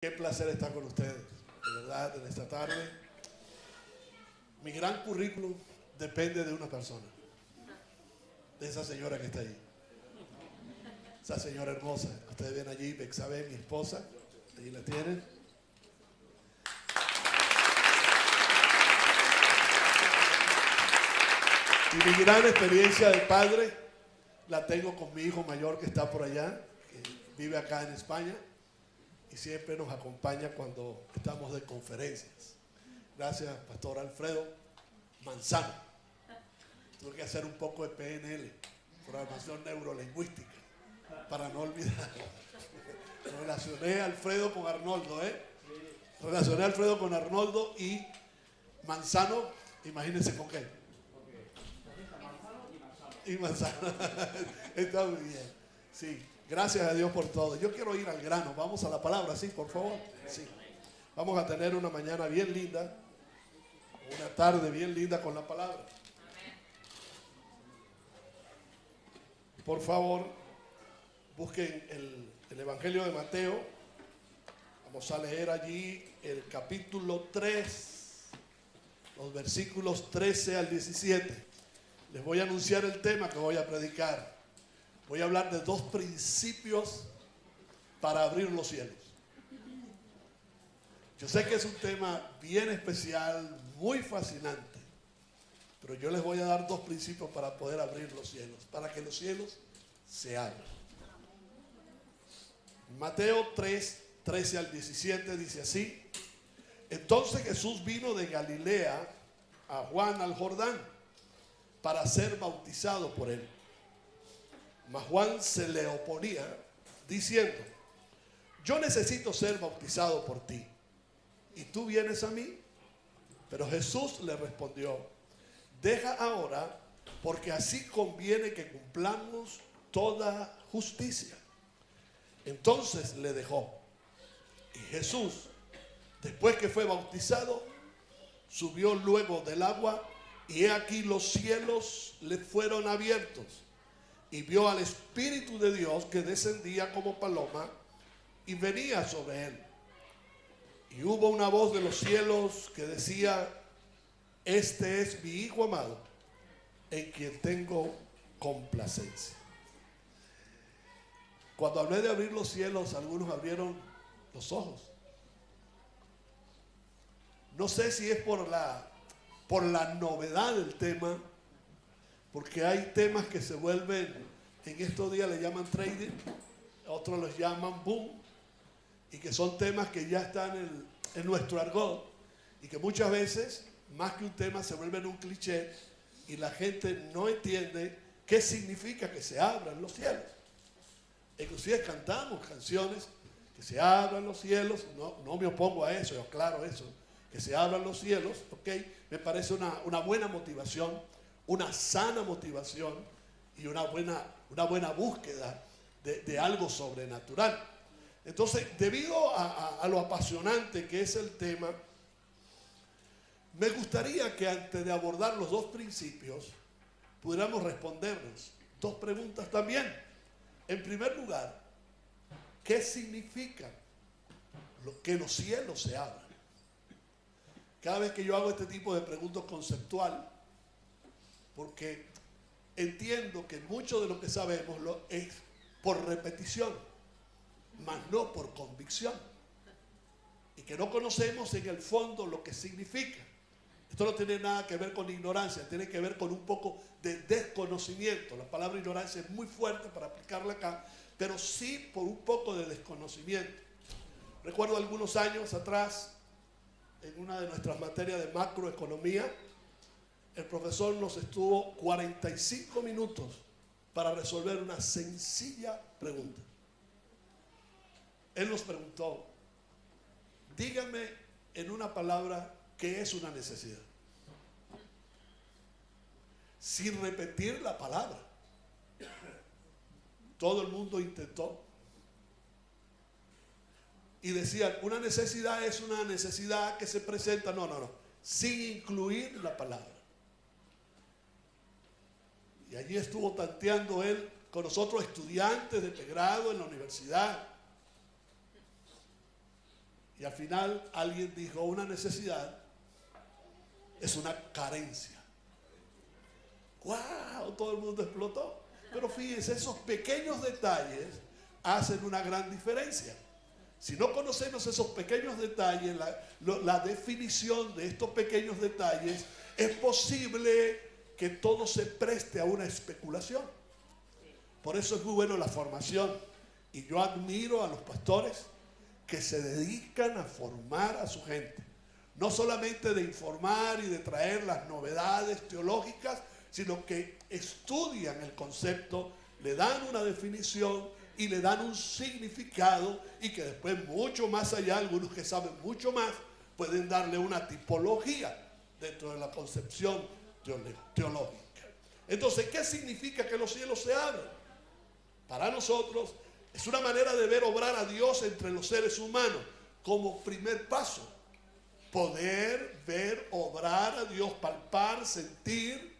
Qué placer estar con ustedes, de verdad, en esta tarde. Mi gran currículum depende de una persona, de esa señora que está allí. Esa señora hermosa. Ustedes ven allí, Bexabe, mi esposa, allí la tienen. Y mi gran experiencia de padre la tengo con mi hijo mayor que está por allá, que vive acá en España. Y siempre nos acompaña cuando estamos de conferencias. Gracias, Pastor Alfredo Manzano. Tuve que hacer un poco de PNL, programación neurolingüística, para no olvidar. Relacioné a Alfredo con Arnoldo, Relacioné a Alfredo con Arnoldo y Manzano, imagínense con qué. Y Manzano. Está muy bien, sí. Gracias a Dios por todo. Yo quiero ir al grano. Vamos a la palabra, sí, por favor. Sí. Vamos a tener una mañana bien linda, una tarde bien linda con la palabra. Por favor, busquen el Evangelio de Mateo. Vamos a leer allí el capítulo 3, los versículos 13 al 17. Les voy a anunciar el tema que voy a predicar. Voy a hablar de dos principios para abrir los cielos. Yo sé que es un tema bien especial, muy fascinante, pero yo les voy a dar dos principios para poder abrir los cielos, para que los cielos se abran. Mateo 3, 13 al 17 dice así: Entonces Jesús vino de Galilea a Juan al Jordán para ser bautizado por él. Mas Juan se le oponía, diciendo: Yo necesito ser bautizado por ti, ¿y tú vienes a mí? Pero Jesús le respondió: Deja ahora, porque así conviene que cumplamos toda justicia. Entonces le dejó. Y Jesús, después que fue bautizado, subió luego del agua, y he aquí los cielos le fueron abiertos. Y vio al Espíritu de Dios que descendía como paloma y venía sobre él. Y hubo una voz de los cielos que decía: Este es mi Hijo amado, en quien tengo complacencia. Cuando hablé de abrir los cielos, algunos abrieron los ojos. No sé si es por la novedad del tema, porque hay temas que se vuelven, en estos días le llaman trading, otros los llaman boom, y que son temas que ya están en nuestro argot, y que muchas veces, más que un tema, se vuelven un cliché, y la gente no entiende qué significa que se abran los cielos. Inclusive cantamos canciones, que se abran los cielos, no me opongo a eso, yo aclaro eso, que se abran los cielos, ¿ok? Me parece una buena motivación, una sana motivación y una buena búsqueda de algo sobrenatural. Entonces, debido a lo apasionante que es el tema, me gustaría que antes de abordar los dos principios, pudiéramos respondernos dos preguntas también. En primer lugar, ¿qué significa que los cielos se abran? Cada vez que yo hago este tipo de preguntas conceptual, porque entiendo que mucho de lo que sabemos es por repetición, mas no por convicción. Y que no conocemos en el fondo lo que significa. Esto no tiene nada que ver con ignorancia, tiene que ver con un poco de desconocimiento. La palabra ignorancia es muy fuerte para aplicarla acá, pero sí por un poco de desconocimiento. Recuerdo algunos años atrás, en una de nuestras materias de macroeconomía, el profesor nos estuvo 45 minutos para resolver una sencilla pregunta. Él nos preguntó: dígame en una palabra qué es una necesidad. Sin repetir la palabra. Todo el mundo intentó. Y decían: una necesidad es una necesidad que se presenta. No. Sin incluir la palabra. Y allí estuvo tanteando él con nosotros, estudiantes de pregrado en la universidad. Y al final alguien dijo, una necesidad es una carencia. ¡Wow! Todo el mundo explotó. Pero fíjense, esos pequeños detalles hacen una gran diferencia. Si no conocemos esos pequeños detalles, la definición de estos pequeños detalles, es posible que todo se preste a una especulación. Por eso es muy bueno la formación. Y yo admiro a los pastores que se dedican a formar a su gente. No solamente de informar y de traer las novedades teológicas, sino que estudian el concepto, le dan una definición y le dan un significado, y que después, mucho más allá, algunos que saben mucho más, pueden darle una tipología dentro de la concepción teológica. Entonces, ¿qué significa que los cielos se abren? Para nosotros es una manera de ver obrar a Dios entre los seres humanos como primer paso. Poder ver obrar a Dios, palpar, sentir,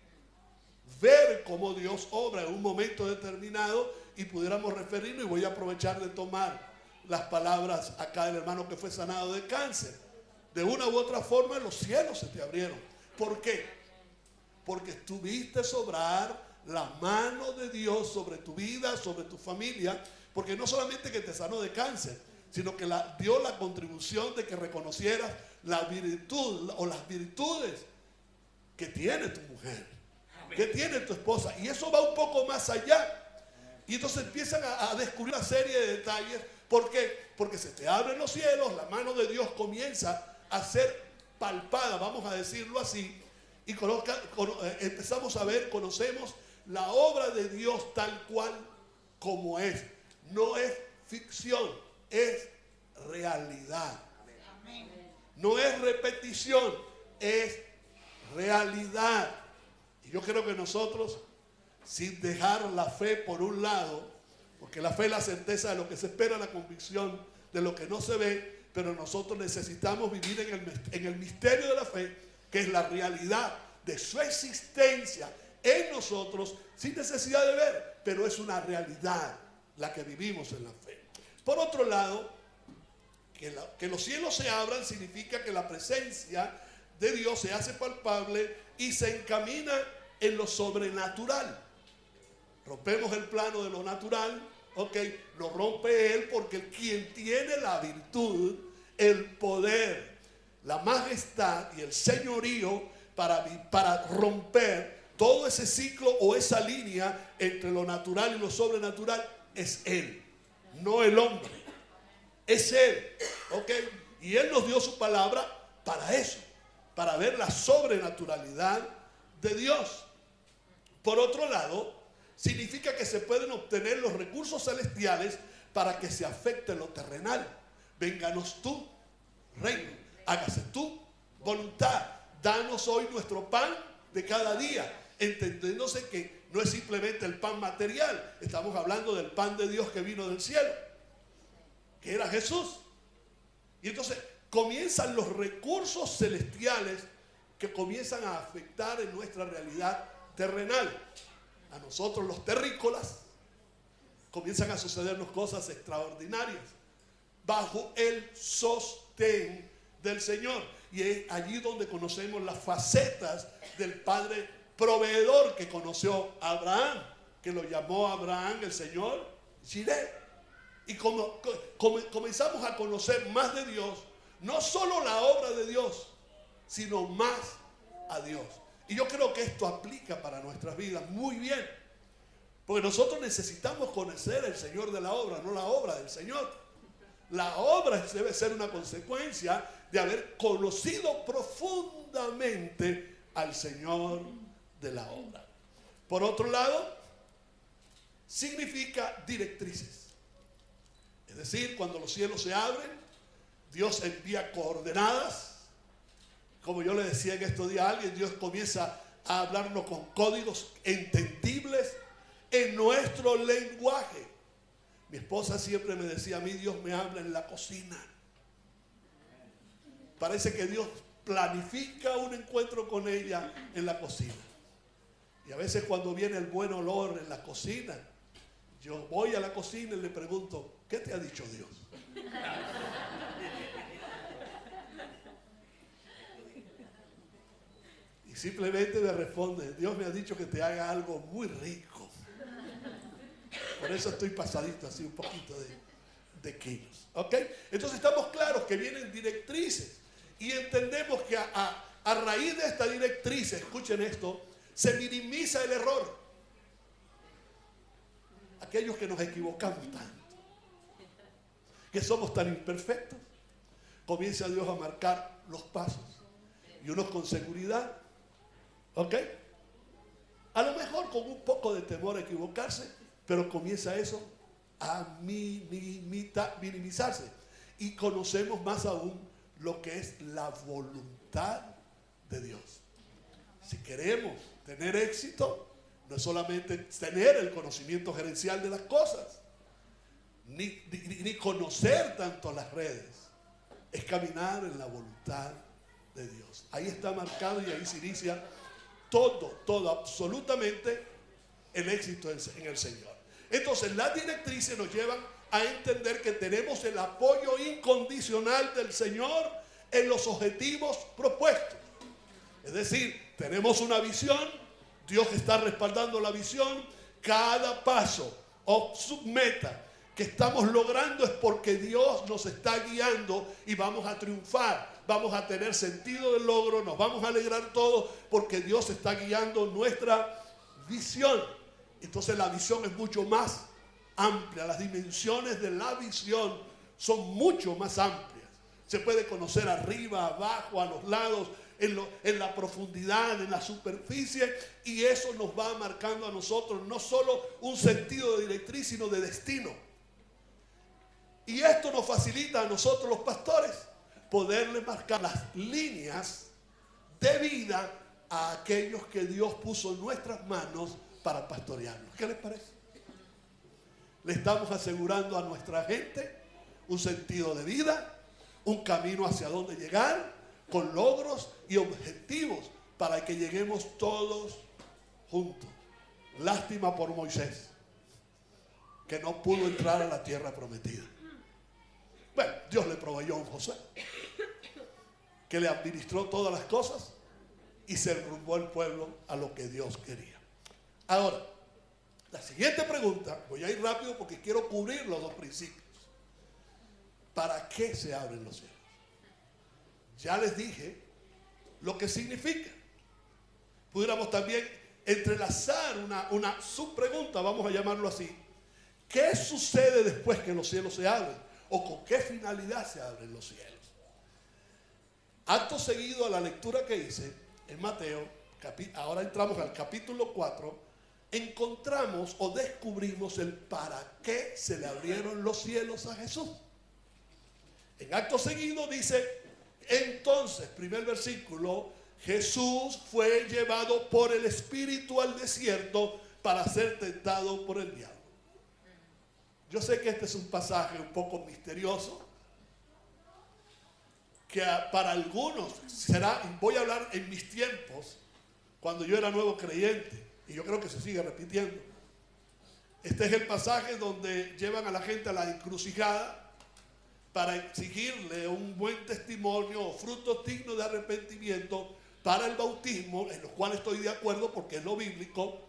ver cómo Dios obra en un momento determinado, y pudiéramos referirnos, y voy a aprovechar de tomar las palabras acá del hermano que fue sanado de cáncer. De una u otra forma los cielos se te abrieron. ¿Por qué? Porque tuviste obrar la mano de Dios sobre tu vida, sobre tu familia, porque no solamente que te sanó de cáncer, sino que dio la contribución de que reconocieras la virtud o las virtudes que tiene tu mujer, que tiene tu esposa, y eso va un poco más allá. Y entonces empiezan a descubrir una serie de detalles. ¿Por qué? Porque se te abren los cielos, la mano de Dios comienza a ser palpada, vamos a decirlo así, y empezamos a ver, conocemos la obra de Dios tal cual como es. No es ficción, es realidad. No es repetición, es realidad. Y yo creo que nosotros, sin dejar la fe por un lado, porque la fe es la certeza de lo que se espera, la convicción de lo que no se ve, pero nosotros necesitamos vivir en el misterio de la fe, que es la realidad de su existencia en nosotros, sin necesidad de ver, pero es una realidad la que vivimos en la fe. Por otro lado, que los cielos se abran significa que la presencia de Dios se hace palpable y se encamina en lo sobrenatural. Rompemos el plano de lo natural, lo rompe Él, porque quien tiene la virtud, el poder, la majestad y el señorío para romper todo ese ciclo o esa línea entre lo natural y lo sobrenatural, es Él, no el hombre. Es Él, y Él nos dio su palabra para eso, para ver la sobrenaturalidad de Dios. Por otro lado, significa que se pueden obtener los recursos celestiales para que se afecte lo terrenal. Vénganos tu reino, hágase tu voluntad. Danos hoy nuestro pan de cada día, entendiéndose que no es simplemente el pan material, estamos hablando del pan de Dios que vino del cielo, que era Jesús. Y entonces comienzan los recursos celestiales que comienzan a afectar en nuestra realidad terrenal. A nosotros los terrícolas comienzan a sucedernos cosas extraordinarias bajo el sostén del Señor. Y es allí donde conocemos las facetas del Padre proveedor que conoció a Abraham, que lo llamó a Abraham el Señor Jireh. Y como comenzamos a conocer más de Dios, no solo la obra de Dios, sino más a Dios. Y yo creo que esto aplica para nuestras vidas muy bien, porque nosotros necesitamos conocer el Señor de la obra, no la obra del Señor. La obra debe ser una consecuencia de haber conocido profundamente al Señor de la obra. Por otro lado, significa directrices. Es decir, cuando los cielos se abren, Dios envía coordenadas. Como yo le decía en estos días a alguien, Dios comienza a hablarnos con códigos entendibles en nuestro lenguaje. Mi esposa siempre me decía a mí, Dios me habla en la cocina. Parece que Dios planifica un encuentro con ella en la cocina. Y a veces cuando viene el buen olor en la cocina, yo voy a la cocina y le pregunto, ¿qué te ha dicho Dios? simplemente me responde: Dios me ha dicho que te haga algo muy rico. Por eso estoy pasadito así un poquito de kilos. ¿Ok? Entonces estamos claros que vienen directrices y entendemos que a raíz de esta directriz, escuchen esto, se minimiza el error. Aquellos que nos equivocamos tanto, que somos tan imperfectos, comienza Dios a marcar los pasos y unos con seguridad. ¿Ok? A lo mejor con un poco de temor a equivocarse, pero comienza eso a minimizarse. Y conocemos más aún lo que es la voluntad de Dios. Si queremos tener éxito, no es solamente tener el conocimiento gerencial de las cosas, ni conocer tanto las redes, es caminar en la voluntad de Dios. Ahí está marcado y ahí se inicia todo, absolutamente el éxito en el Señor. Entonces las directrices nos llevan a entender que tenemos el apoyo incondicional del Señor en los objetivos propuestos. Es decir, tenemos una visión, Dios está respaldando la visión, cada paso o submeta que estamos logrando es porque Dios nos está guiando y vamos a triunfar, vamos a tener sentido del logro, nos vamos a alegrar todos porque Dios está guiando nuestra visión. Entonces la visión es mucho más amplia, las dimensiones de la visión son mucho más amplias. Se puede conocer arriba, abajo, a los lados, en la profundidad, en la superficie, y eso nos va marcando a nosotros no solo un sentido de directriz, sino de destino. Y esto nos facilita a nosotros los pastores poderle marcar las líneas de vida a aquellos que Dios puso en nuestras manos para pastorearlos. ¿Qué les parece? Le estamos asegurando a nuestra gente un sentido de vida, un camino hacia dónde llegar, con logros y objetivos para que lleguemos todos juntos. Lástima por Moisés, que no pudo entrar a la tierra prometida. Bueno, Dios le proveyó a un Josué, que le administró todas las cosas y se enrumbó el pueblo a lo que Dios quería. Ahora, la siguiente pregunta, voy a ir rápido porque quiero cubrir los dos principios. ¿Para qué se abren los cielos? Ya les dije lo que significa. Pudiéramos también entrelazar una subpregunta, vamos a llamarlo así. ¿Qué sucede después que los cielos se abren? ¿O con qué finalidad se abren los cielos? Acto seguido a la lectura que hice en Mateo, ahora entramos al capítulo 4, encontramos o descubrimos el para qué se le abrieron los cielos a Jesús. En acto seguido dice, entonces, primer versículo, Jesús fue llevado por el Espíritu al desierto para ser tentado por el diablo. Yo sé que este es un pasaje un poco misterioso, que para algunos será, voy a hablar en mis tiempos, cuando yo era nuevo creyente, y yo creo que se sigue repitiendo. Este es el pasaje donde llevan a la gente a la encrucijada para exigirle un buen testimonio o frutos dignos de arrepentimiento para el bautismo, en los cuales estoy de acuerdo porque es lo bíblico,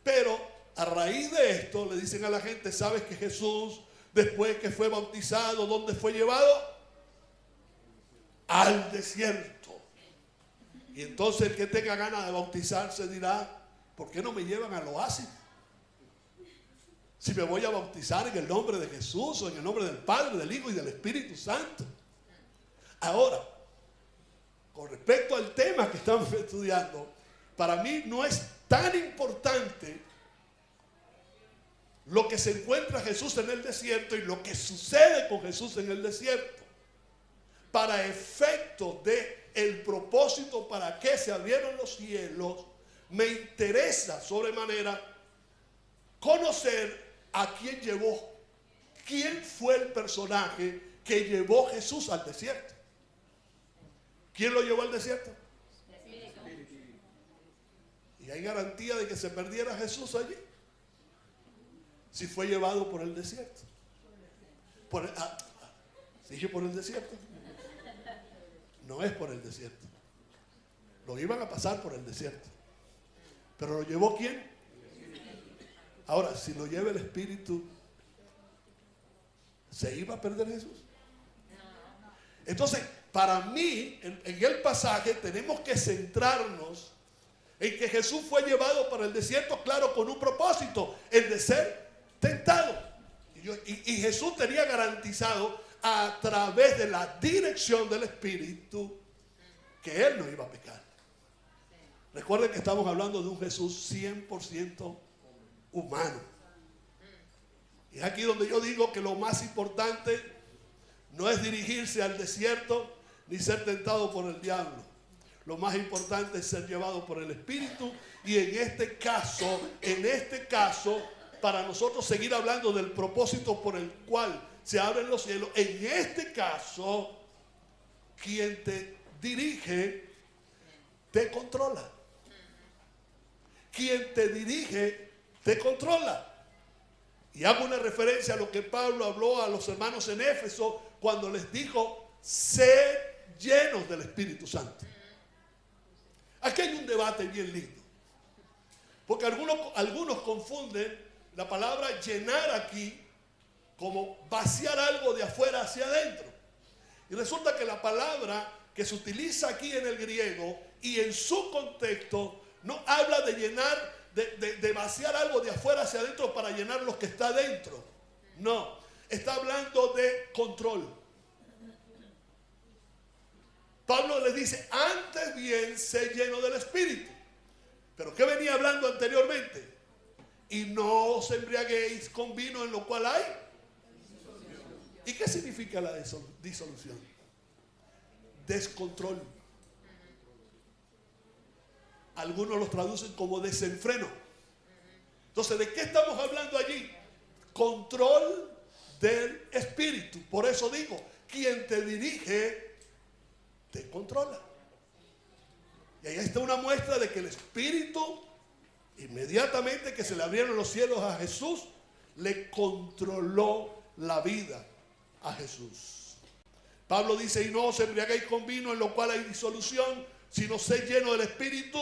pero a raíz de esto le dicen a la gente, ¿sabes que Jesús, después que fue bautizado, ¿dónde fue llevado? Al desierto. Y entonces el que tenga ganas de bautizarse dirá, ¿por qué no me llevan al oasis? Si me voy a bautizar en el nombre de Jesús o en el nombre del Padre, del Hijo y del Espíritu Santo. Ahora, con respecto al tema que estamos estudiando, para mí no es tan importante lo que se encuentra Jesús en el desierto y lo que sucede con Jesús en el desierto. Para efecto de el propósito para que se abrieron los cielos, me interesa sobremanera conocer a quién llevó, quién fue el personaje que llevó Jesús al desierto. ¿Quién lo llevó al desierto? ¿Y hay garantía de que se perdiera Jesús allí? Si fue llevado por el desierto. ¿Se dije por el desierto? No es por el desierto. Lo iban a pasar por el desierto. ¿Pero lo llevó quién? Ahora, si lo lleva el Espíritu, ¿se iba a perder Jesús? Entonces, para mí, en el pasaje, tenemos que centrarnos en que Jesús fue llevado para el desierto, claro, con un propósito, el de ser tentado. Y Jesús tenía garantizado a través de la dirección del Espíritu que Él no iba a pecar. Recuerden que estamos hablando de un Jesús 100% humano. Y es aquí donde yo digo que lo más importante no es dirigirse al desierto ni ser tentado por el diablo. Lo más importante es ser llevado por el Espíritu. Y en este caso, para nosotros seguir hablando del propósito por el cual se abren los cielos, en este caso, quien te dirige, te controla. Quien te dirige, te controla. Y hago una referencia a lo que Pablo habló a los hermanos en Éfeso cuando les dijo, sed llenos del Espíritu Santo. Aquí hay un debate bien lindo. Porque algunos confunden la palabra llenar aquí como vaciar algo de afuera hacia adentro. Y resulta que la palabra que se utiliza aquí en el griego y en su contexto no habla de llenar, de vaciar algo de afuera hacia adentro para llenar lo que está adentro. No, está hablando de control. Pablo les dice, antes bien, sé lleno del Espíritu. ¿Pero qué venía hablando anteriormente? Y no os embriaguéis con vino en lo cual hay. ¿Y qué significa la disolución? Descontrol. Algunos los traducen como desenfreno. Entonces, ¿de qué estamos hablando allí? Control del Espíritu. Por eso digo, quien te dirige, te controla. Y ahí está una muestra de que el Espíritu, inmediatamente que se le abrieron los cielos a Jesús, le controló la vida a Jesús. Pablo dice, y no os embriaguéis con vino en lo cual hay disolución, sino sed lleno del Espíritu,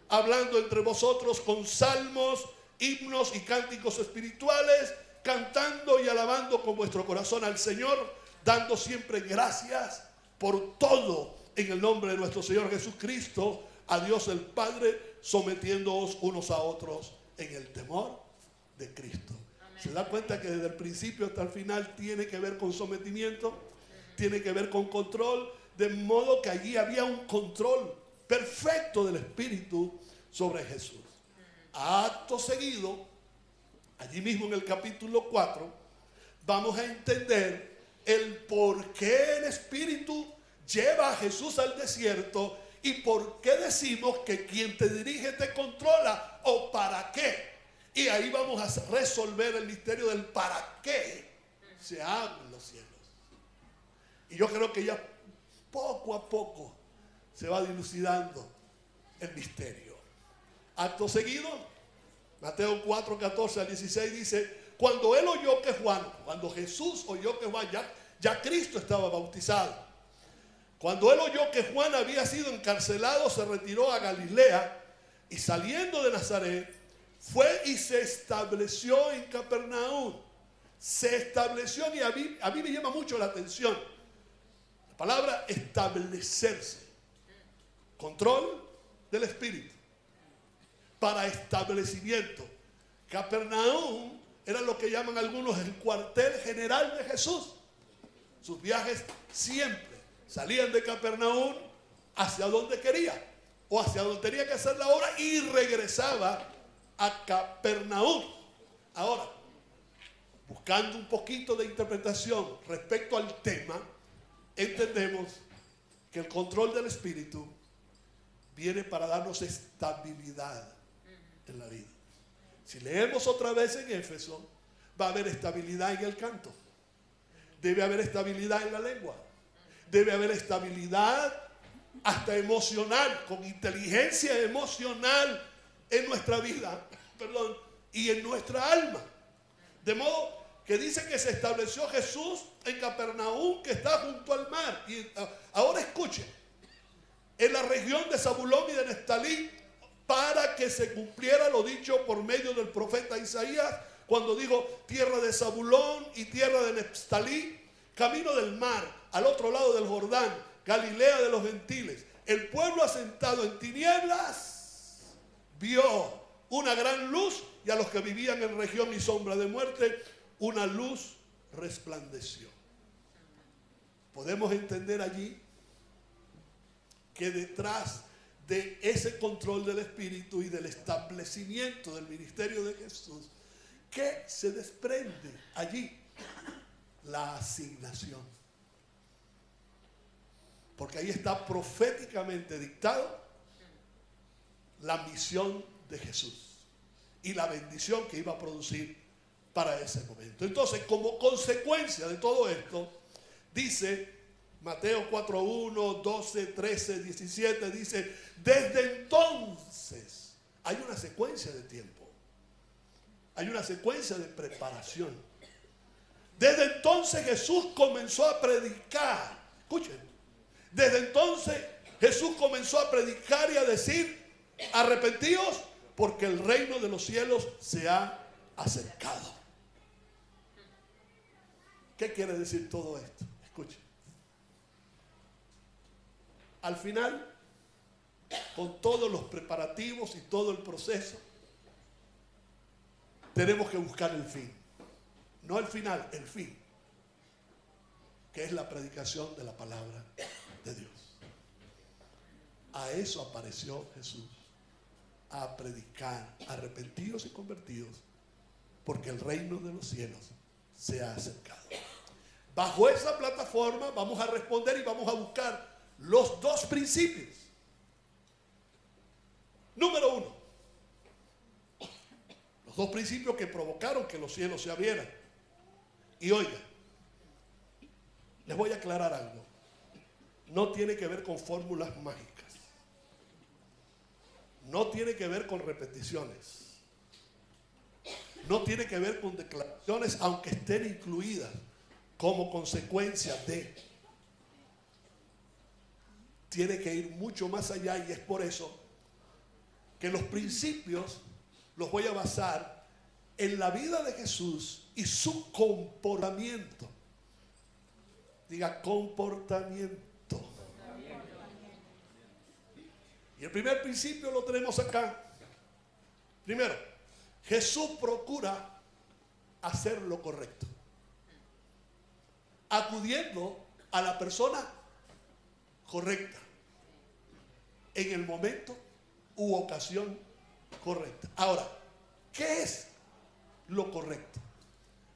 hablando entre vosotros con salmos, himnos y cánticos espirituales, cantando y alabando con vuestro corazón al Señor, dando siempre gracias por todo en el nombre de nuestro Señor Jesucristo, a Dios el Padre, sometiéndoos unos a otros en el temor de Cristo. Amén. ¿Se da cuenta que desde el principio hasta el final tiene que ver con sometimiento? Tiene que ver con control, de modo que allí había un control perfecto del Espíritu sobre Jesús. Acto seguido, allí mismo en el capítulo 4, vamos a entender el por qué el Espíritu lleva a Jesús al desierto y por qué decimos que quien te dirige te controla o para qué. Y ahí vamos a resolver el misterio del para qué se abren los cielos. Y yo creo que ya poco a poco se va dilucidando el misterio. Acto seguido, Mateo 4, 14 al 16 dice, cuando Jesús oyó que Juan, ya Cristo estaba bautizado. Cuando él oyó que Juan había sido encarcelado, se retiró a Galilea y saliendo de Nazaret, fue y se estableció en Capernaum. Se estableció, y a mí me llama mucho la atención la palabra establecerse. Control del Espíritu para establecimiento. Capernaum era lo que llaman algunos el cuartel general de Jesús. Sus viajes siempre salían de Capernaum hacia donde quería o hacia donde tenía que hacer la obra y regresaba a Capernaum. Ahora, buscando un poquito de interpretación respecto al tema, entendemos que el control del Espíritu viene para darnos estabilidad en la vida. Si leemos otra vez en Éfeso, va a haber estabilidad en el canto. Debe haber estabilidad en la lengua. Debe haber estabilidad hasta emocional, con inteligencia emocional en nuestra vida, y en nuestra alma. De modo que dice que se estableció Jesús en Capernaum, que está junto al mar. Y ahora escuchen, en la región de Zabulón y de Neftalí, para que se cumpliera lo dicho por medio del profeta Isaías, cuando dijo: tierra de Zabulón y tierra de Neftalí, camino del mar, al otro lado del Jordán, Galilea de los gentiles. El pueblo asentado en tinieblas vio una gran luz, y a los que vivían en región y sombra de muerte, una luz resplandeció. Podemos entender allí que detrás de ese control del Espíritu y del establecimiento del ministerio de Jesús, ¿qué se desprende allí? La asignación. Porque ahí está proféticamente dictado la misión de Jesús y la bendición que iba a producir para ese momento. Entonces, como consecuencia de todo esto, dice Mateo 4:1, 12, 13, 17, dice: desde entonces, hay una secuencia de tiempo, hay una secuencia de preparación. Desde entonces Jesús comenzó a predicar. Escuchen, desde entonces Jesús comenzó a predicar y a decir: arrepentíos, porque el reino de los cielos se ha acercado. ¿Qué quiere decir todo esto? Escuchen. Al final, con todos los preparativos y todo el proceso, tenemos que buscar el fin. No el final, el fin, que es la predicación de la palabra de Dios. A eso apareció Jesús, a predicar: arrepentidos y convertidos, porque el reino de los cielos se ha acercado. Bajo esa plataforma vamos a responder y vamos a buscar los dos principios. Número uno, los dos principios que provocaron que los cielos se abrieran. Y oiga, les voy a aclarar algo. No tiene que ver con fórmulas mágicas. No tiene que ver con repeticiones. No tiene que ver con declaraciones, aunque estén incluidas como consecuencia de. Tiene que ir mucho más allá, y es por eso que los principios los voy a basar en la vida de Jesús y su comportamiento. Diga: comportamiento. Y el primer principio lo tenemos acá. Primero, Jesús procura hacer lo correcto, acudiendo a la persona correcta, en el momento u ocasión correcta. Ahora, ¿qué es lo correcto?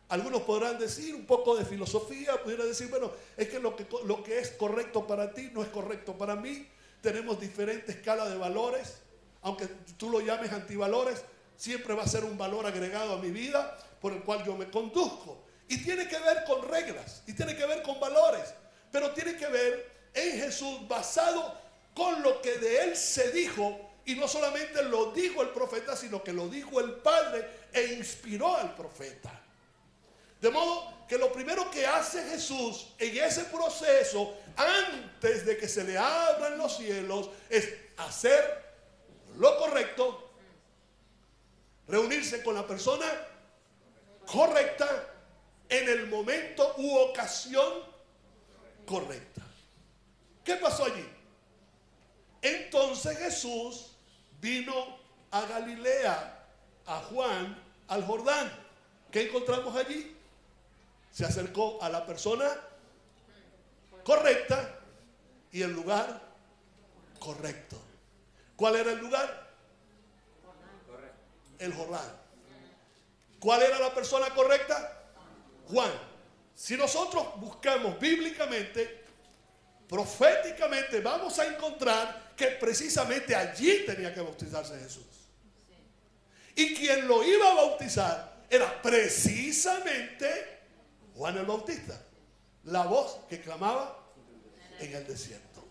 Algunos podrán decir, un poco de filosofía, pudieran decir: bueno, es que lo que es correcto para ti no es correcto para mí. Tenemos diferentes escalas de valores. Aunque tú lo llames antivalores, siempre va a ser un valor agregado a mi vida por el cual yo me conduzco. Y tiene que ver con reglas, y tiene que ver con valores, pero tiene que ver en Jesús, basado con lo que de él se dijo. Y no solamente lo dijo el profeta, sino que lo dijo el Padre e inspiró al profeta. De modo que lo primero que hace Jesús en ese proceso, antes de que se le abran los cielos, es hacer lo correcto, reunirse con la persona correcta, en el momento u ocasión correcta. ¿Qué pasó allí? Entonces Jesús vino a Galilea, a Juan, al Jordán. ¿Qué encontramos allí? Se acercó a la persona correcta y el lugar correcto. ¿Cuál era el lugar? El Jordán. ¿Cuál era la persona correcta? Juan. Si nosotros buscamos bíblicamente, proféticamente, vamos a encontrar que precisamente allí tenía que bautizarse Jesús. Y quien lo iba a bautizar era precisamente Juan el Bautista, la voz que clamaba en el desierto.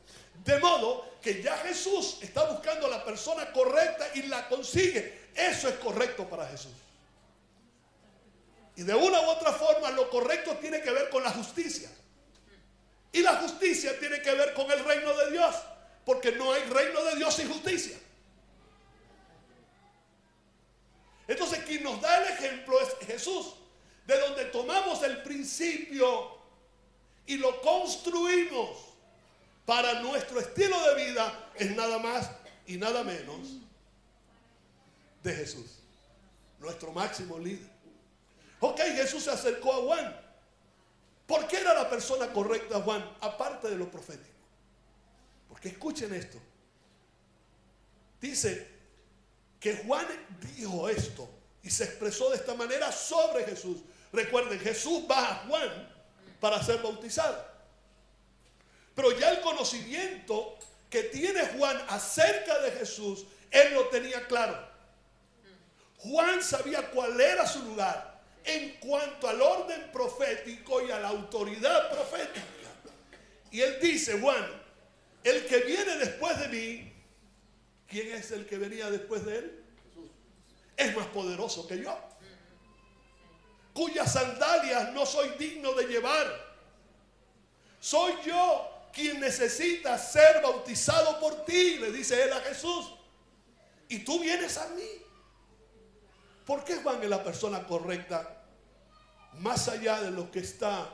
De modo que ya Jesús está buscando a la persona correcta y la consigue. Eso es correcto para Jesús. Y de una u otra forma, lo correcto tiene que ver con la justicia. Y la justicia tiene que ver con el reino de Dios. porque no hay reino de Dios sin justicia. Entonces, quien nos da el ejemplo es Jesús, de donde tomamos el principio y lo construimos para nuestro estilo de vida, es nada más y nada menos de Jesús, nuestro máximo líder. Ok, Jesús se acercó a Juan. ¿Por qué era la persona correcta Juan? Aparte de lo profético. Porque escuchen esto. Dice que Juan dijo esto y se expresó de esta manera sobre Jesús. Recuerden, Jesús va a Juan para ser bautizado. Pero ya el conocimiento que tiene Juan acerca de Jesús, él lo tenía claro. Juan sabía cuál era su lugar en cuanto al orden profético y a la autoridad profética. Y él dice, Juan, el que viene después de mí, ¿quién es el que venía después de él? Jesús. Es más poderoso que yo, cuyas sandalias no soy digno de llevar. Soy yo quien necesita ser bautizado por ti, le dice él a Jesús, y tú vienes a mí. ¿Por qué Juan es la persona correcta más allá de lo que está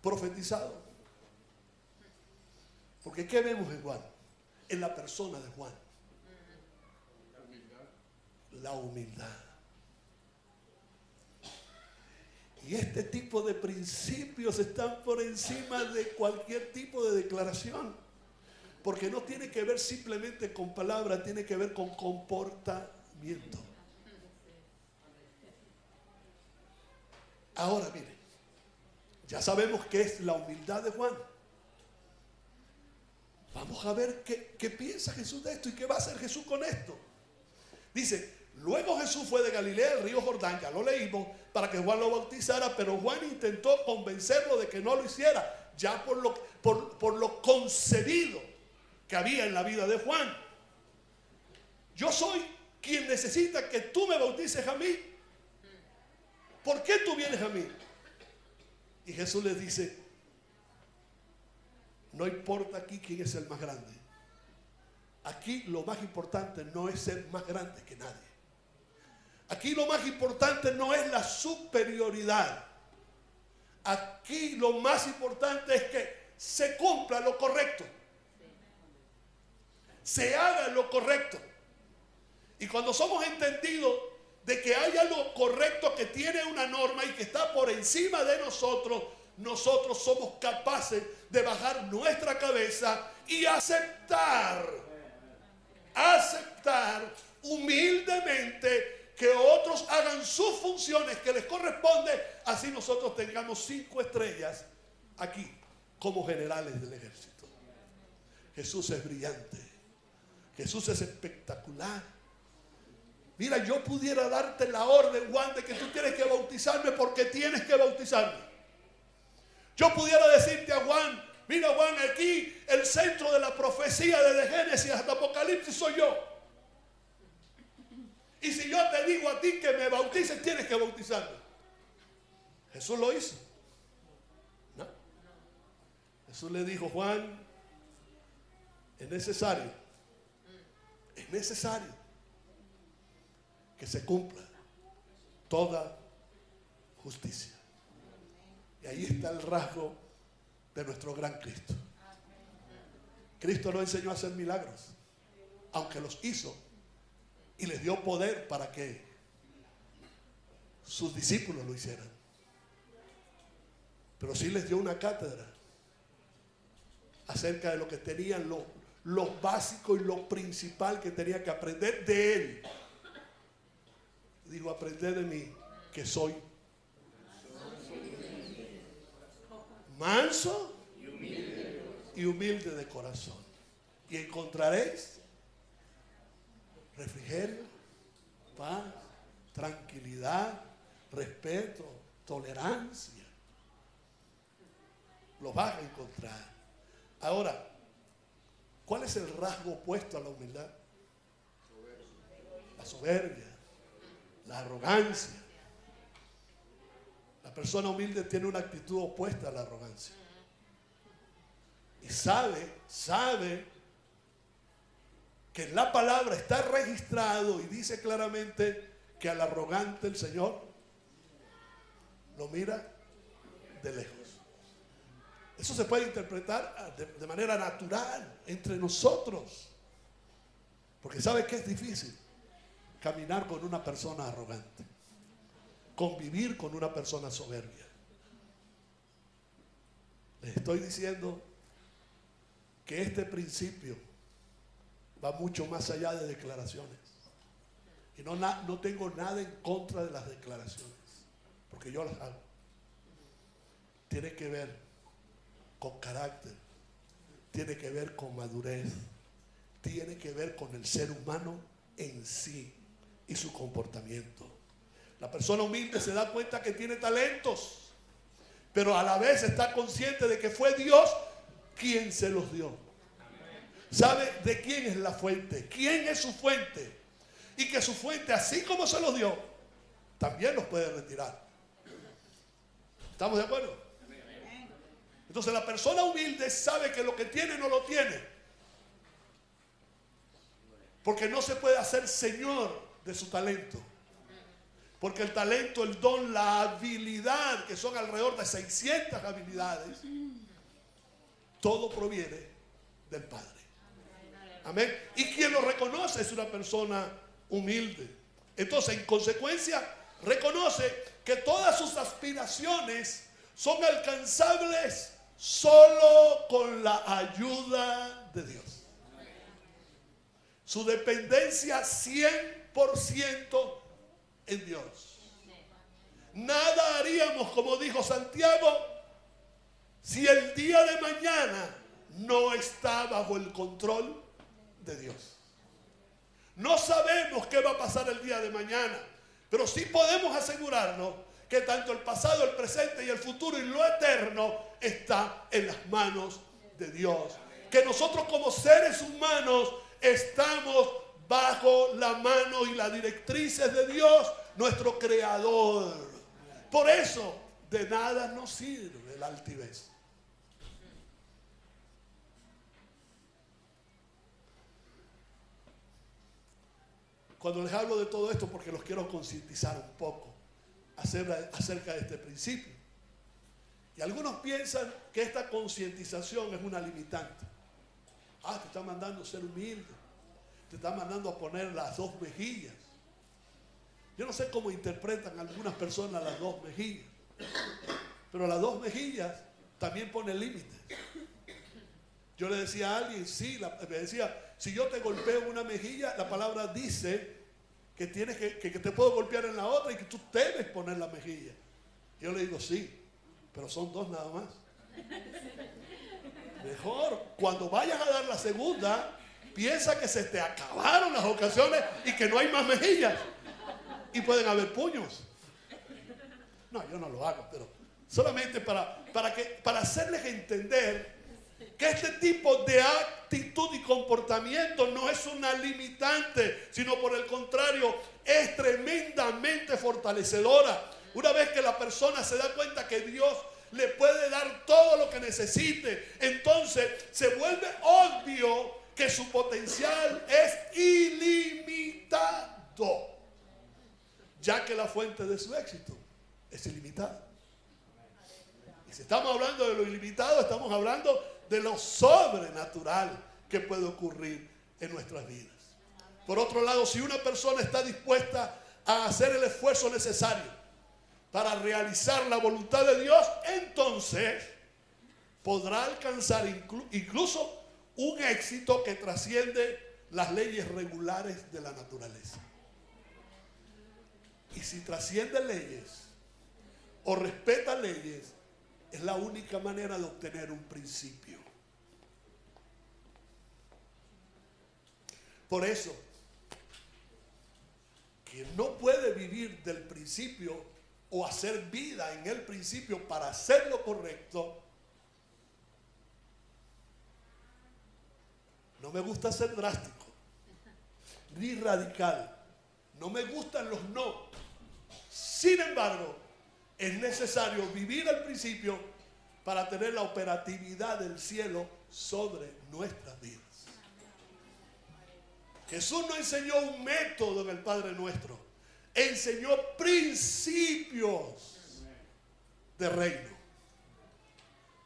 profetizado? Porque ¿qué vemos en Juan? En la persona de Juan. La humildad. Y este tipo de principios están por encima de cualquier tipo de declaración. Porque no tiene que ver simplemente con palabras, tiene que ver con comportamiento. Ahora miren, ya sabemos qué es la humildad de Juan. Vamos a ver qué piensa Jesús de esto y qué va a hacer Jesús con esto. Dice, luego Jesús fue de Galilea al río Jordán, ya lo leímos, para que Juan lo bautizara, pero Juan intentó convencerlo de que no lo hiciera, ya por lo concebido que había en la vida de Juan. Yo soy quien necesita que tú me bautices a mí. ¿Por qué tú vienes a mí? Y Jesús les dice, no importa aquí quién es el más grande. Aquí lo más importante no es ser más grande que nadie. Aquí lo más importante no es la superioridad. Aquí lo más importante es que se cumpla lo correcto. Se haga lo correcto. Y cuando somos entendidos de que hay algo correcto que tiene una norma y que está por encima de nosotros, nosotros somos capaces de bajar nuestra cabeza y aceptar humildemente que otros hagan sus funciones que les corresponde, así nosotros tengamos 5 estrellas aquí como generales del ejército. Jesús es brillante, Jesús es espectacular. Mira, yo pudiera darte la orden, Juan, de que tú tienes que bautizarme porque tienes que bautizarme. Yo pudiera decirte a Juan, mira Juan, aquí el centro de la profecía desde Génesis hasta Apocalipsis soy yo. Y si yo te digo a ti que me bautices, tienes que bautizarme. Jesús lo hizo. ¿No? Jesús le dijo, Juan, es necesario que se cumpla toda justicia. Y ahí está el rasgo de nuestro gran Cristo. Cristo no enseñó a hacer milagros, aunque los hizo y les dio poder para que sus discípulos lo hicieran. Pero sí les dio una cátedra acerca de lo que tenían, lo básico y lo principal que tenía que aprender de él. Digo, aprended de mí, que soy manso y humilde de corazón. Y encontraréis refrigerio, paz, tranquilidad, respeto, tolerancia. Lo vas a encontrar. Ahora, ¿cuál es el rasgo opuesto a la humildad? La soberbia. La arrogancia. La persona humilde tiene una actitud opuesta a la arrogancia. Y sabe que en la palabra está registrado y dice claramente que al arrogante el Señor lo mira de lejos. Eso se puede interpretar de manera natural entre nosotros. Porque ¿sabe qué es difícil? Caminar con una persona arrogante. Convivir con una persona soberbia. Les estoy diciendo que este principio va mucho más allá de declaraciones. Y no tengo nada en contra de las declaraciones, porque yo las hago. Tiene que ver con carácter, tiene que ver con madurez, tiene que ver con el ser humano en sí y su comportamiento. La persona humilde se da cuenta que tiene talentos, pero a la vez está consciente de que fue Dios quien se los dio. Sabe de quién es la fuente, quién es su fuente, y que su fuente, así como se los dio, también los puede retirar. ¿Estamos de acuerdo? Entonces la persona humilde sabe que lo que tiene no lo tiene, porque no se puede hacer señor de su talento. Porque el talento, el don, la habilidad, que son alrededor de 600 habilidades, todo proviene del Padre. Amén. Y quien lo reconoce es una persona humilde. Entonces, en consecuencia, reconoce que todas sus aspiraciones son alcanzables solo con la ayuda de Dios. Su dependencia 100% en Dios. Nada haríamos, como dijo Santiago, si el día de mañana no está bajo el control de Dios. No sabemos qué va a pasar el día de mañana, pero sí podemos asegurarnos que tanto el pasado, el presente y el futuro y lo eterno está en las manos de Dios. Que nosotros como seres humanos estamos bajo la mano y las directrices de Dios, nuestro Creador. Por eso, de nada nos sirve la altivez. Cuando les hablo de todo esto, porque los quiero concientizar un poco acerca de este principio. Y algunos piensan que esta concientización es una limitante. Te está mandando a ser humilde. Te está mandando a poner las dos mejillas. Yo no sé cómo interpretan algunas personas las dos mejillas. Pero las dos mejillas también ponen límites. Yo le decía a alguien, me decía, si yo te golpeo en una mejilla, la palabra dice que tienes que te puedo golpear en la otra y que tú debes poner la mejilla. Yo le digo, sí, pero son dos nada más. Mejor, cuando vayas a dar la segunda, piensa que se te acabaron las ocasiones y que no hay más mejillas. Y pueden haber puños. No, yo no lo hago, pero solamente para hacerles entender que este tipo de actitud y comportamiento no es una limitante, sino por el contrario, es tremendamente fortalecedora. Una vez que la persona se da cuenta que Dios le puede dar todo lo que necesite, entonces se vuelve obvio que su potencial es ilimitado, ya que la fuente de su éxito es ilimitada. Y si estamos hablando de lo ilimitado, estamos hablando de lo sobrenatural que puede ocurrir en nuestras vidas. Por otro lado, si una persona está dispuesta a hacer el esfuerzo necesario para realizar la voluntad de Dios, entonces podrá alcanzar incluso un éxito que trasciende las leyes regulares de la naturaleza. Y si trasciende leyes o respeta leyes, es la única manera de obtener un principio. Por eso, quien no puede vivir del principio o hacer vida en el principio para hacer lo correcto, no me gusta ser drástico, ni radical. No me gustan los no. Sin embargo, es necesario vivir al principio para tener la operatividad del cielo sobre nuestras vidas. Jesús no enseñó un método en el Padre Nuestro. Enseñó principios de reino.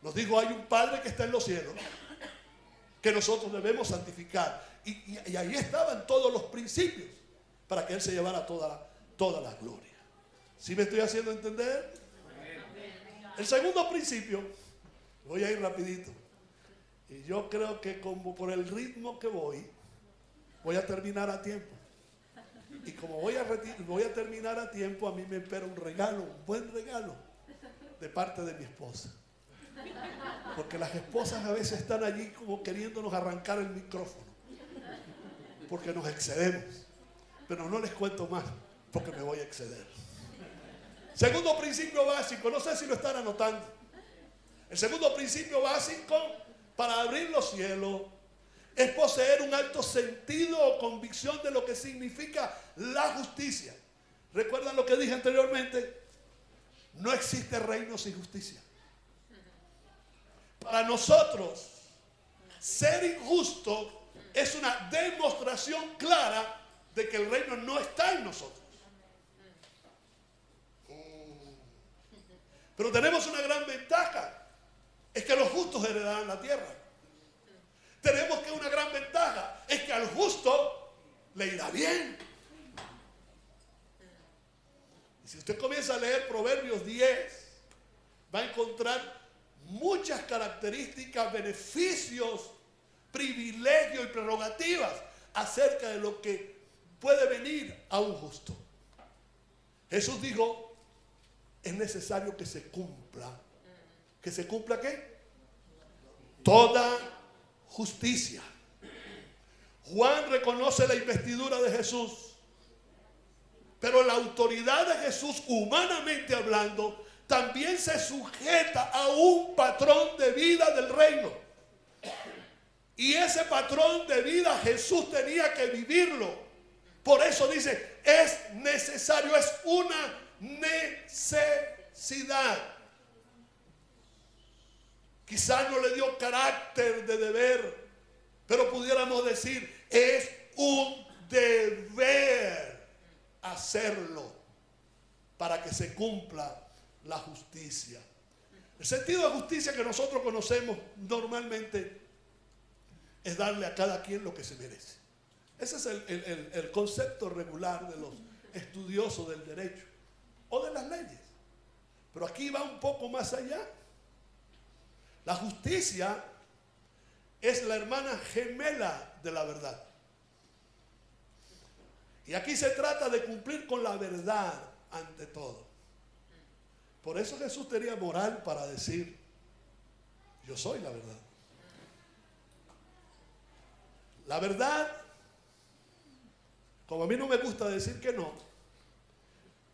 Nos dijo, hay un Padre que está en los cielos, que nosotros debemos santificar. Y ahí estaban todos los principios para que Él se llevara toda la gloria. ¿Sí me estoy haciendo entender? El segundo principio, voy a ir rapidito. Y yo creo que como por el ritmo que voy a terminar a tiempo. Y como voy a terminar a tiempo, a mí me espera un regalo, un buen regalo, de parte de mi esposa. Porque las esposas a veces están allí como queriéndonos arrancar el micrófono. Porque nos excedemos. Pero no les cuento más, porque me voy a exceder. Segundo principio básico, no sé si lo están anotando. El segundo principio básico para abrir los cielos es poseer un alto sentido o convicción de lo que significa la justicia. ¿Recuerdan lo que dije anteriormente? No existe reino sin justicia. Para nosotros, ser injusto es una demostración clara de que el reino no está en nosotros. Pero tenemos una gran ventaja, es que los justos heredarán la tierra. Tenemos que una gran ventaja, es que al justo le irá bien. Y si usted comienza a leer Proverbios 10, va a encontrar muchas características, beneficios, privilegios y prerrogativas acerca de lo que puede venir a un justo. Jesús dijo, es necesario que se cumpla. ¿Que se cumpla qué? Toda justicia. Juan reconoce la investidura de Jesús, pero la autoridad de Jesús, humanamente hablando, también se sujeta a un patrón de vida del reino. Y ese patrón de vida Jesús tenía que vivirlo. Por eso dice, es necesario, es una necesidad. Quizás no le dio carácter de deber, pero pudiéramos decir, es un deber hacerlo para que se cumpla la justicia. El sentido de justicia que nosotros conocemos normalmente es darle a cada quien lo que se merece. Ese es el concepto regular de los estudiosos del derecho o de las leyes. Pero aquí va un poco más allá. La justicia es la hermana gemela de la verdad. Y aquí se trata de cumplir con la verdad ante todo. Por eso Jesús tenía moral para decir, yo soy la verdad. La verdad, como a mí no me gusta decir que no,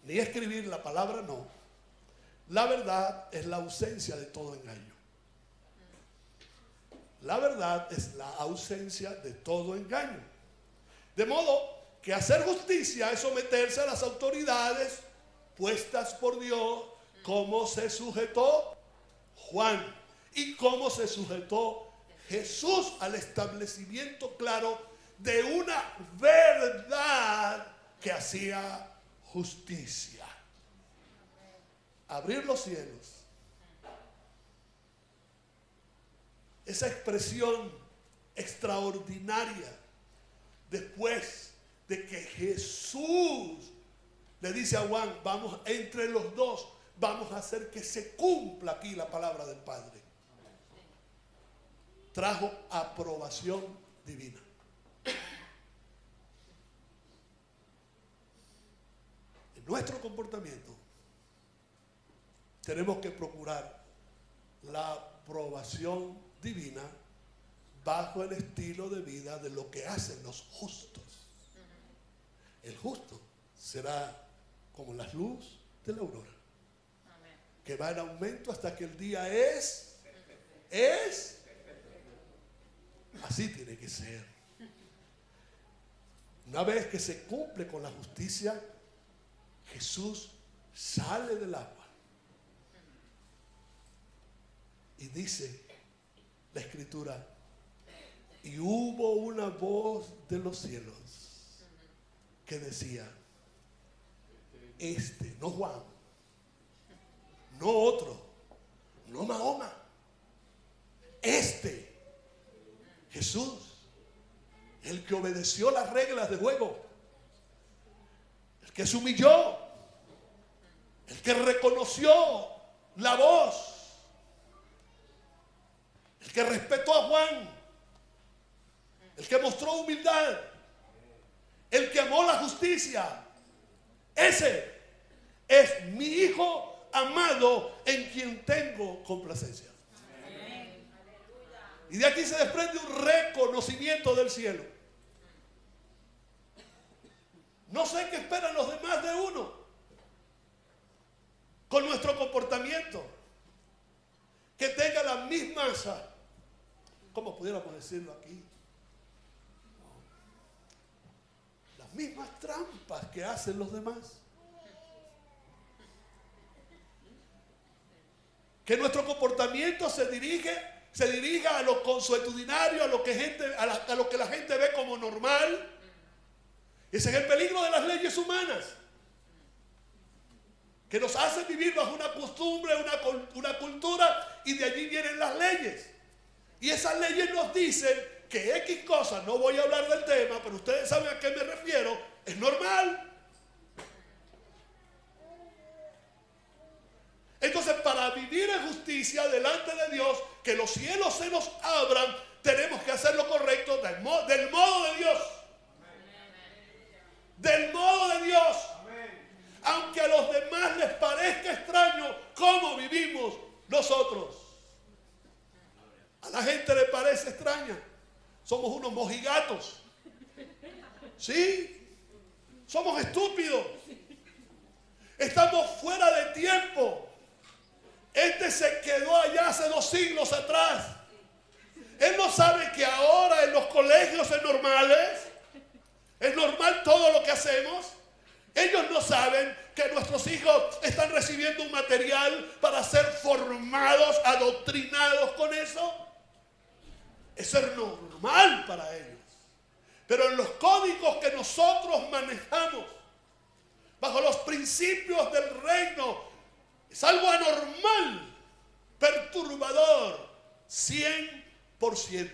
ni escribir la palabra no, la verdad es la ausencia de todo engaño. La verdad es la ausencia de todo engaño. De modo que hacer justicia es someterse a las autoridades puestas por Dios, como se sujetó Juan y cómo se sujetó Jesús al establecimiento claro de una verdad que hacía justicia. Abrir los cielos. Esa expresión extraordinaria después de que Jesús le dice a Juan, vamos entre los dos, vamos a hacer que se cumpla aquí la palabra del Padre. Trajo aprobación divina. En nuestro comportamiento tenemos que procurar la aprobación divina bajo el estilo de vida de lo que hacen los justos. El justo será como la luz de la aurora, que va en aumento hasta que el día es así tiene que ser. Una vez que se cumple con la justicia, Jesús sale del agua y dice la Escritura, y hubo una una voz de los cielos que decía, no Juan, no otro, no Mahoma, Jesús, el que obedeció las reglas de juego, el que se humilló, el que reconoció la voz, el que respetó a Juan, el que mostró humildad, el que amó la justicia. Ese es mi Hijo amado en quien tengo complacencia. Y de aquí se desprende un reconocimiento del cielo. No sé qué esperan los demás de uno con nuestro comportamiento, que tenga la misma, ¿cómo pudiéramos decirlo aquí? Las mismas trampas que hacen los demás. Que nuestro comportamiento se dirija a lo consuetudinario, a lo que la gente ve como normal. Ese es el peligro de las leyes humanas, que nos hacen vivir bajo una costumbre, una cultura, y de allí vienen las leyes. Y esas leyes nos dicen que X cosas, no voy a hablar del tema, pero ustedes saben a qué me refiero, es normal. Entonces, para vivir en justicia delante de Dios, que los cielos se nos abran, tenemos que hacer lo correcto del modo de Dios. Del modo de Dios. Aunque a los demás les parezca extraño cómo vivimos nosotros. A la gente le parece extraña. Somos unos mojigatos. ¿Sí? Somos estúpidos. Estamos fuera de tiempo. Se quedó allá hace 2 siglos atrás. Él no sabe que ahora en los colegios es normal todo lo que hacemos. Ellos no saben que nuestros hijos están recibiendo un material para ser formados, adoctrinados con eso. Eso es normal para ellos. Pero en los códigos que nosotros manejamos, bajo los principios del reino, es algo anormal, perturbador, 100%.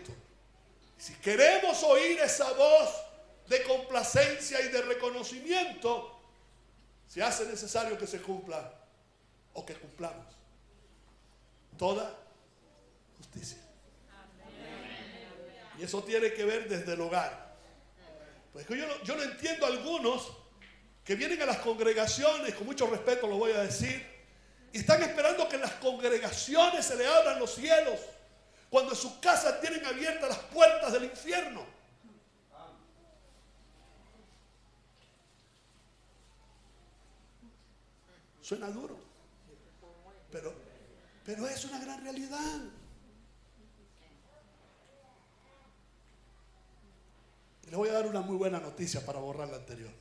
Si queremos oír esa voz de complacencia y de reconocimiento, se hace necesario que se cumpla o que cumplamos toda justicia. Y eso tiene que ver desde el hogar. Pues yo no entiendo a algunos que vienen a las congregaciones, con mucho respeto lo voy a decir, y están esperando que en las congregaciones se le abran los cielos, cuando en sus casas tienen abiertas las puertas del infierno. Suena duro, pero es una gran realidad. Y les voy a dar una muy buena noticia para borrar la anterior.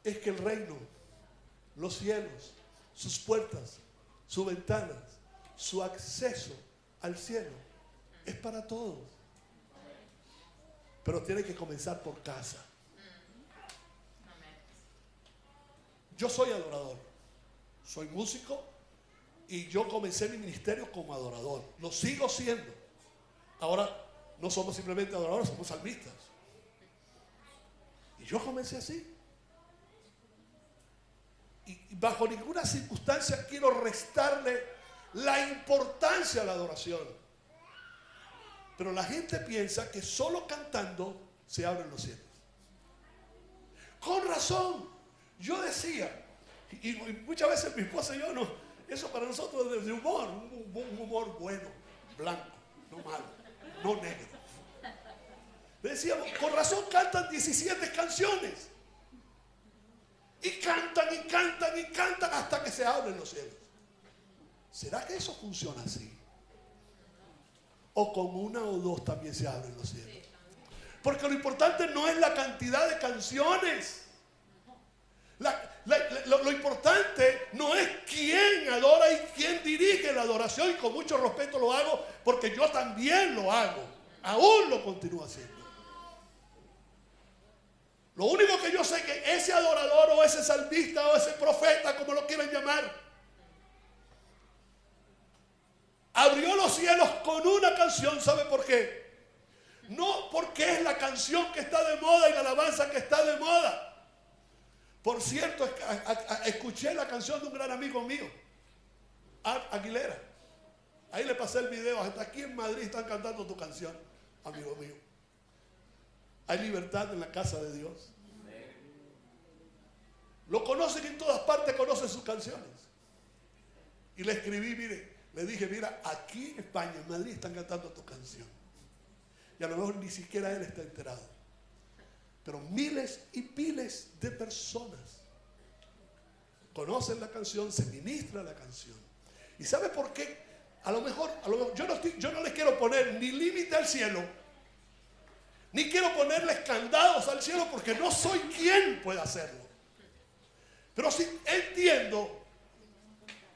Es que el reino, los cielos, sus puertas, sus ventanas, su acceso al cielo es para todos. Pero tiene que comenzar por casa. Yo soy adorador, soy músico y yo comencé mi ministerio como adorador. Lo sigo siendo. Ahora no somos simplemente adoradores, somos salmistas. Y yo comencé así. Y bajo ninguna circunstancia quiero restarle la importancia a la adoración. Pero la gente piensa que solo cantando se abren los cielos. Con razón. Yo decía, y muchas veces mi esposa y yo, no, eso para nosotros es de humor, un humor bueno, blanco, no malo, no negro. Decíamos, con razón cantan 17 canciones. Y cantan y cantan y cantan hasta que se abren los cielos. ¿Será que eso funciona así? ¿O con una o dos también se abren los cielos? Porque lo importante no es la cantidad de canciones. Lo importante no es quién adora y quién dirige la adoración, y con mucho respeto lo hago porque yo también lo hago, aún lo continúo haciendo. Lo único que yo sé es que ese adorador o ese salmista o ese profeta, como lo quieran llamar, abrió los cielos con una canción. ¿Sabe por qué? No porque es la canción que está de moda y la alabanza que está de moda. Por cierto, escuché la canción de un gran amigo mío, Art Aguilera. Ahí le pasé el video. Hasta aquí en Madrid están cantando tu canción, amigo mío. Hay libertad en la casa de Dios. Lo conocen en todas partes, conocen sus canciones. Y le escribí, mire, le dije, mira, aquí en España, en Madrid, están cantando tu canción. Y a lo mejor ni siquiera él está enterado. Pero miles y miles de personas conocen la canción, se ministra la canción. ¿Y sabe por qué? A lo mejor yo no les quiero poner ni límite al cielo, ni quiero ponerles candados al cielo, porque no soy quien pueda hacerlo. Pero sí entiendo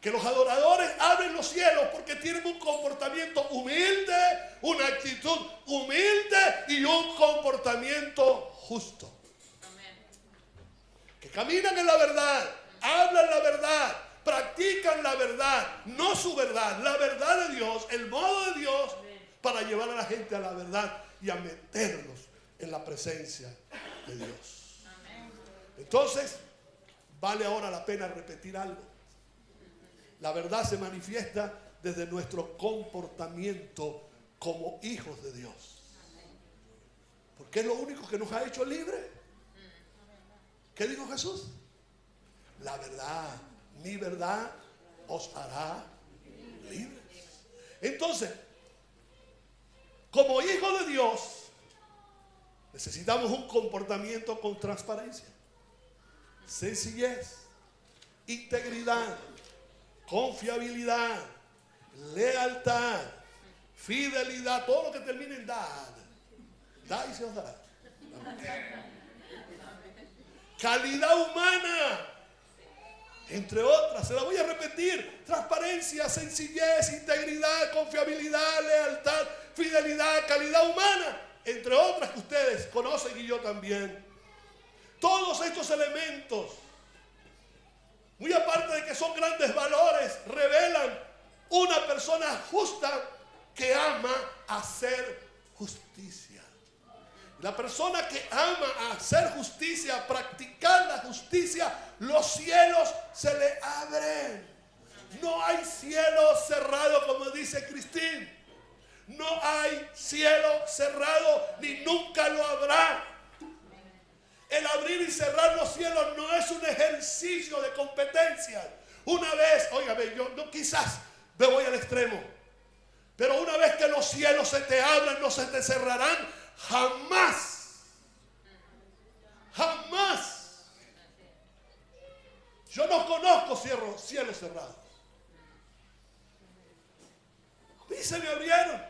que los adoradores abren los cielos porque tienen un comportamiento humilde, una actitud humilde y un comportamiento justo. Que caminan en la verdad, hablan la verdad, practican la verdad, no su verdad, la verdad de Dios, el modo de Dios, para llevar a la gente a la verdad y a meterlos en la presencia de Dios. Entonces, vale ahora la pena repetir algo. La verdad se manifiesta desde nuestro comportamiento como hijos de Dios. Porque es lo único que nos ha hecho libres. ¿Qué dijo Jesús? La verdad, mi verdad os hará libres. Entonces, como hijos de Dios, necesitamos un comportamiento con transparencia, sencillez, integridad, confiabilidad, lealtad, fidelidad, todo lo que termine en dad. Da y se os dará. Calidad humana, entre otras, se la voy a repetir: transparencia, sencillez, integridad, confiabilidad, lealtad, fidelidad, calidad humana, entre otras que ustedes conocen y yo también. Todos estos elementos, muy aparte de que son grandes valores, revelan una persona justa que ama hacer justicia. La persona que ama hacer justicia, practicar la justicia, los cielos se le abren. No hay cielo cerrado, como dice Cristín. No hay cielo cerrado, ni nunca lo habrá. El abrir y cerrar los cielos no es un ejercicio de competencia. Una vez, óigame, yo no, quizás me voy al extremo, pero una vez que los cielos se te abran, no se te cerrarán jamás. Jamás. Yo no conozco cielos cerrados. A mí se me abrieron.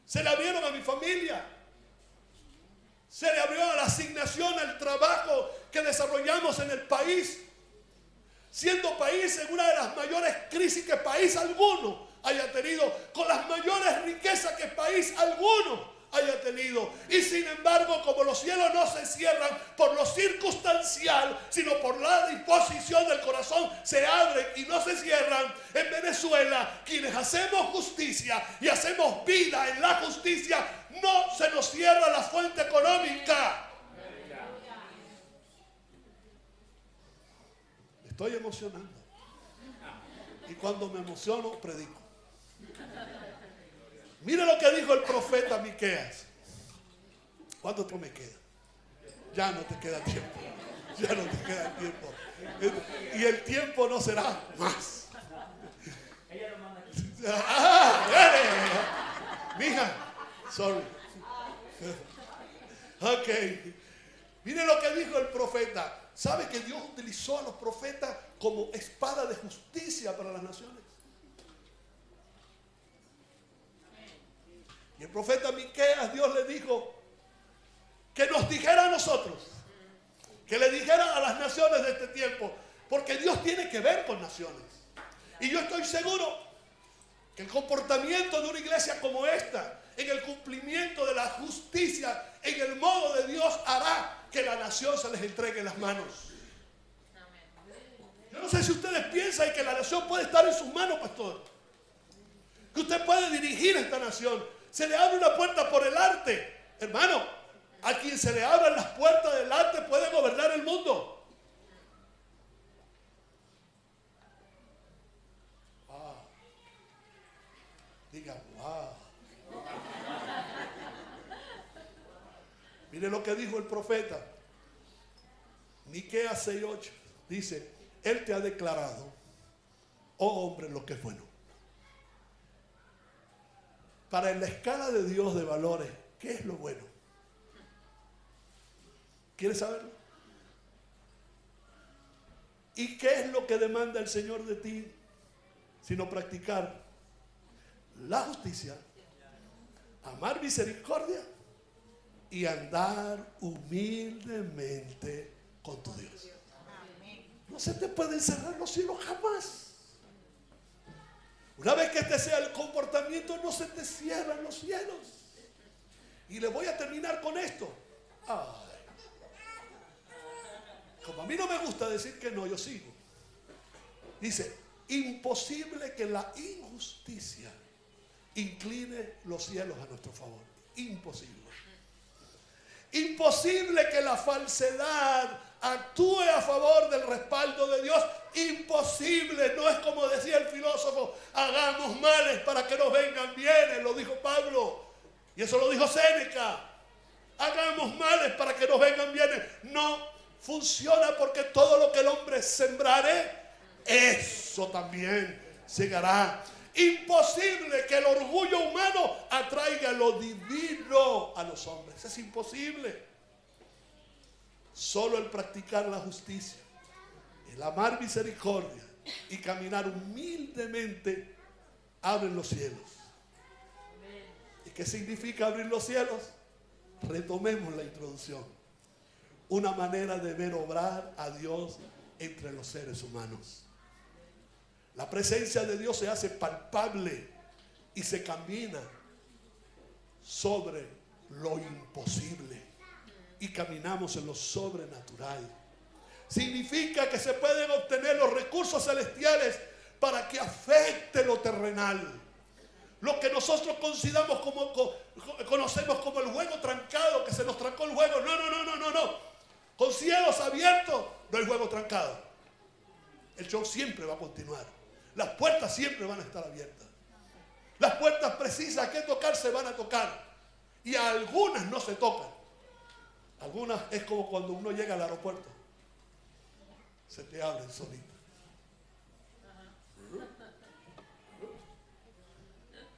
Se le abrieron a mi familia. Se le abrió a la asignación, al trabajo que desarrollamos en el país. Siendo país en una de las mayores crisis que país alguno haya tenido, con las mayores riquezas que país alguno haya tenido. Y sin embargo, como los cielos no se cierran por lo circunstancial, sino por la disposición del corazón, se abren y no se cierran. En Venezuela, quienes hacemos justicia y hacemos vida en la justicia, no se nos cierra la fuente económica. Me estoy emocionando. Y cuando me emociono, predico. Mira lo que dijo el profeta Miqueas. ¿Cuánto me queda? Ya no te queda tiempo. Ya no te queda tiempo. Y el tiempo no será más. Ella lo manda aquí. Mija, sorry. Ok. Mire lo que dijo el profeta. ¿Sabe que Dios utilizó a los profetas como espada de justicia para las naciones? Y el profeta Miqueas, Dios le dijo que nos dijera a nosotros que le dijera a las naciones de este tiempo, porque Dios tiene que ver con naciones. Y yo estoy seguro que el comportamiento de una iglesia como esta, en el cumplimiento de la justicia, en el modo de Dios, hará que la nación se les entregue en las manos. Yo no sé si ustedes piensan que la nación puede estar en sus manos, pastor. Que usted puede dirigir esta nación. Se le abre una puerta por el arte. Hermano, a quien se le abran las puertas del arte puede gobernar el mundo. Diga, wow. Mire lo que dijo el profeta. Miqueas 6:8. Dice, Él te ha declarado, oh hombre, lo que es bueno. Para en la escala de Dios de valores, ¿qué es lo bueno? ¿Quieres saberlo? ¿Y qué es lo que demanda el Señor de ti? Sino practicar la justicia, amar misericordia y andar humildemente con tu Dios. No se te pueden cerrar los cielos jamás. Una vez que este sea el comportamiento, no se te cierran los cielos. Y le voy a terminar con esto. Como a mí no me gusta decir que no, yo sigo. Dice, imposible que la injusticia incline los cielos a nuestro favor. Imposible. Imposible que la falsedad actúe a favor del respaldo de Dios. Imposible. No es como decía el filósofo, hagamos males para que nos vengan bienes. Lo dijo Pablo. Y eso lo dijo Séneca. Hagamos males para que nos vengan bienes. No funciona, porque todo lo que el hombre sembrare, eso también segará. Imposible que el orgullo humano atraiga lo divino a los hombres. Es imposible. Solo el practicar la justicia, el amar misericordia y caminar humildemente abren los cielos. ¿Y qué significa abrir los cielos? Retomemos la introducción. Una manera de ver obrar a Dios entre los seres humanos. La presencia de Dios se hace palpable y se camina sobre lo imposible y caminamos en lo sobrenatural. Significa que se pueden obtener los recursos celestiales para que afecte lo terrenal. Lo que nosotros conocemos como el juego trancado, que se nos trancó el juego. No. Con cielos abiertos no hay juego trancado. El show siempre va a continuar. Las puertas siempre van a estar abiertas. Las puertas precisas que tocar se van a tocar. Y a algunas no se tocan. Algunas es como cuando uno llega al aeropuerto. Se te abren solitas.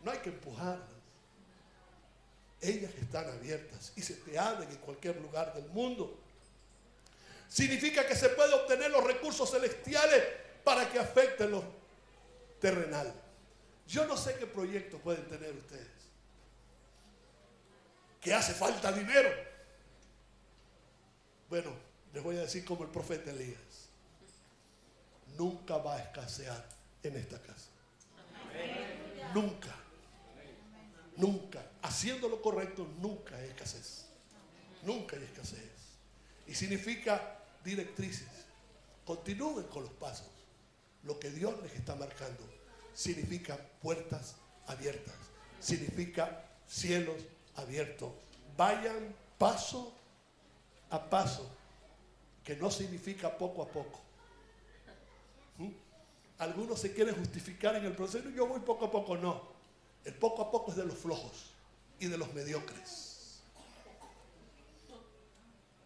No hay que empujarlas. Ellas están abiertas y se te abren en cualquier lugar del mundo. Significa que se puede obtener los recursos celestiales para que afecten los terrenal. Yo no sé qué proyecto pueden tener ustedes. Que hace falta dinero. Bueno, les voy a decir como el profeta Elías. Nunca va a escasear en esta casa. Nunca. Nunca. Haciendo lo correcto, nunca hay escasez. Nunca hay escasez. Y significa directrices. Continúen con los pasos. Lo que Dios les está marcando significa puertas abiertas, significa cielos abiertos. Vayan paso a paso, que no significa poco a poco. Algunos se quieren justificar en el proceso. Yo voy poco a poco. No, el poco a poco es de los flojos y de los mediocres.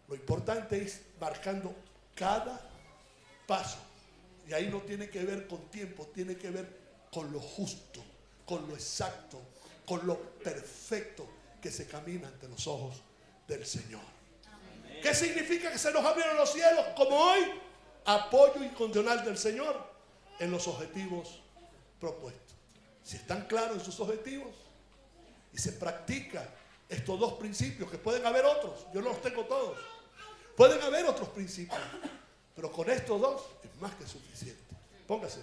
Lo importante es marcando cada paso. Y ahí no tiene que ver con tiempo, tiene que ver con lo justo, con lo exacto, con lo perfecto que se camina ante los ojos del Señor. Amén. ¿Qué significa que se nos abrieron los cielos? Como hoy, apoyo incondicional del Señor en los objetivos propuestos. Si están claros en sus objetivos y se practica estos dos principios, que pueden haber otros, yo no los tengo todos. Pueden haber otros principios, pero con estos dos es más que suficiente. Póngase.